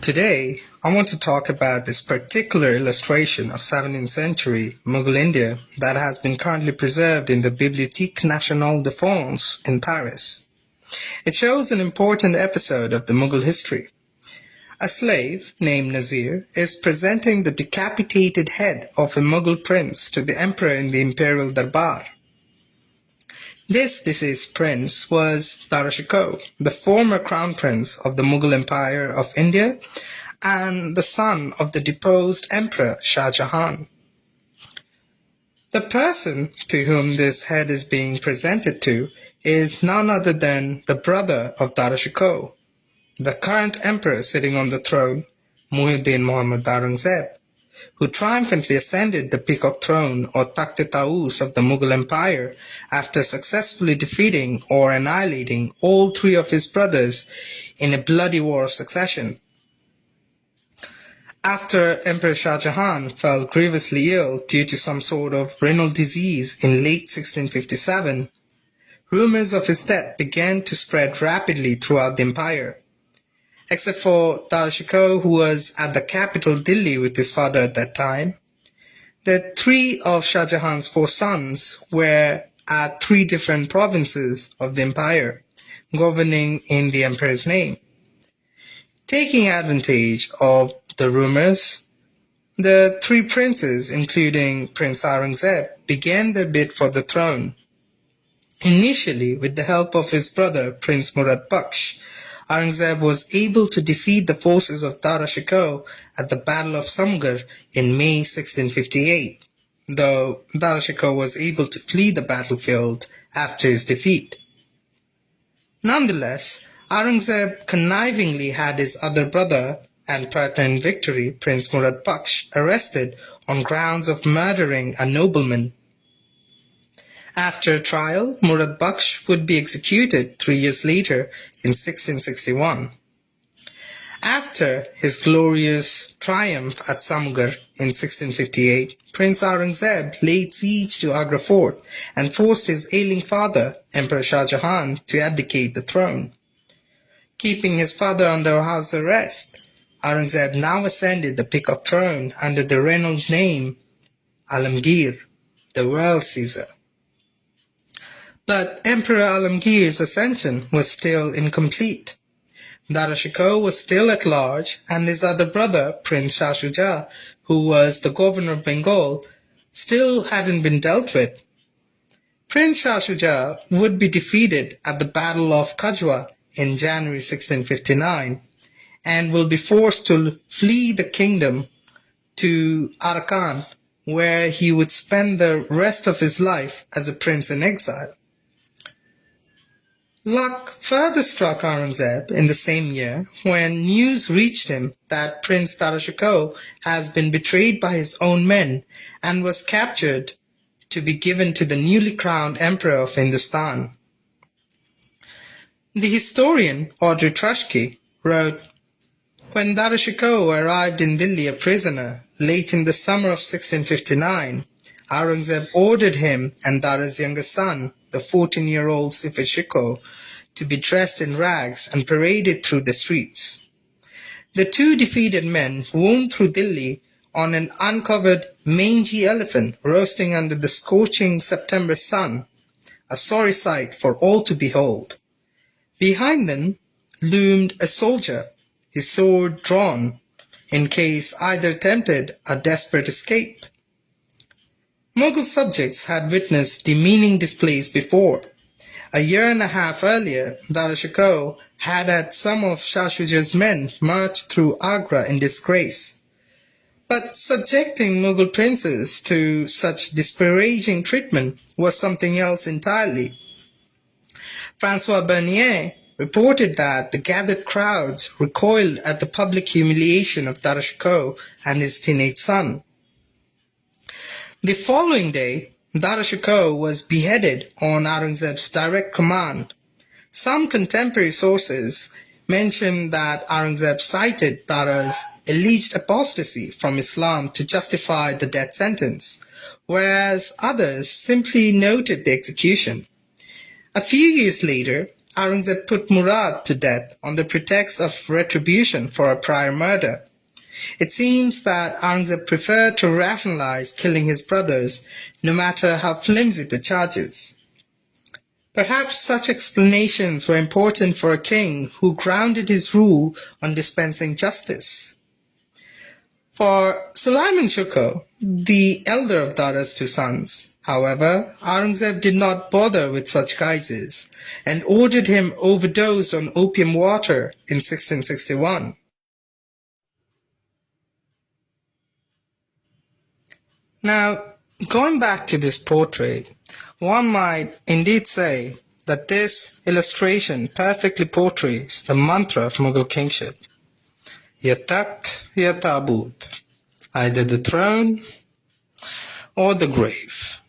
Today, I want to talk about this particular illustration of 17th century Mughal India that has been currently preserved in the Bibliothèque Nationale de France in Paris. It shows an important episode of the Mughal history. A slave named Nazir is presenting the decapitated head of a Mughal prince to the emperor in the imperial darbar. This deceased prince was Dara Shikoh, the former crown prince of the Mughal Empire of India and the son of the deposed emperor Shah Jahan. The person to whom this head is being presented to is none other than the brother of Dara Shikoh, the current emperor sitting on the throne, Muhyiddin Muhammad Aurangzeb, who triumphantly ascended the peacock throne or Takht-e-Taus of the Mughal Empire after successfully defeating or annihilating all three of his brothers in a bloody war of succession. After Emperor Shah Jahan fell grievously ill due to some sort of renal disease in late 1657, rumors of his death began to spread rapidly throughout the empire. Except for Dara Shikoh, who was at the capital Delhi with his father at that time, the three of Shah Jahan's four sons were at three different provinces of the empire, governing in the emperor's name. Taking advantage of the rumors, the three princes, including Prince Aurangzeb, began their bid for the throne. Initially, with the help of his brother, Prince Murad Baksh, Aurangzeb was able to defeat the forces of Dara Shikoh at the Battle of Samgar in May 1658, though Dara Shikoh was able to flee the battlefield after his defeat. Nonetheless, Aurangzeb connivingly had his other brother and partner in victory, Prince Murad Baksh, arrested on grounds of murdering a nobleman. After a trial, Murad Baksh would be executed 3 years later in 1661. After his glorious triumph at Samgar in 1658, Prince Aurangzeb laid siege to Agra fort and forced his ailing father, Emperor Shah Jahan, to abdicate the throne. Keeping his father under house arrest, Aurangzeb now ascended the peacock throne under the renowned name Alamgir, the Royal Caesar. But Emperor Alamgir's ascension was still incomplete. Dara Shikoh was still at large, and his other brother, Prince Shah Shuja, who was the governor of Bengal, still hadn't been dealt with. Prince Shah Shuja would be defeated at the Battle of Kajwa in January 1659 and will be forced to flee the kingdom to Arakan, where he would spend the rest of his life as a prince in exile. Luck further struck Aurangzeb in the same year when news reached him that Prince Dara Shikoh has been betrayed by his own men and was captured to be given to the newly crowned emperor of Hindustan. The historian Audrey Trushke wrote, "When Dara Shikoh arrived in Delhi a prisoner late in the summer of 1659, Aurangzeb ordered him and Dara's younger son, the 14-year-old Shikoh, to be dressed in rags and paraded through the streets. The two defeated men roamed through Delhi on an uncovered mangy elephant roasting under the scorching September sun, a sorry sight for all to behold. Behind them loomed a soldier, his sword drawn, in case either attempted a desperate escape." Mughal subjects had witnessed demeaning displays before. A year and a half earlier, Dara Shikoh had some of Shah Shuja's men march through Agra in disgrace. But subjecting Mughal princes to such disparaging treatment was something else entirely. François Bernier reported that the gathered crowds recoiled at the public humiliation of Dara Shikoh and his teenage son. The following day, Dara Shikoh was beheaded on Aurangzeb's direct command. Some contemporary sources mention that Aurangzeb cited Dara's alleged apostasy from Islam to justify the death sentence, whereas others simply noted the execution. A few years later, Aurangzeb put Murad to death on the pretext of retribution for a prior murder. It seems that Aurangzeb preferred to rationalize killing his brothers, no matter how flimsy the charges. Perhaps such explanations were important for a king who grounded his rule on dispensing justice. For Sulaiman Shikoh, the elder of Dara's two sons, however, Aurangzeb did not bother with such guises and ordered him overdosed on opium water in 1661. Now, going back to this portrait, one might indeed say that this illustration perfectly portrays the mantra of Mughal kingship. Ya takht, ya tabut, either the throne or the grave.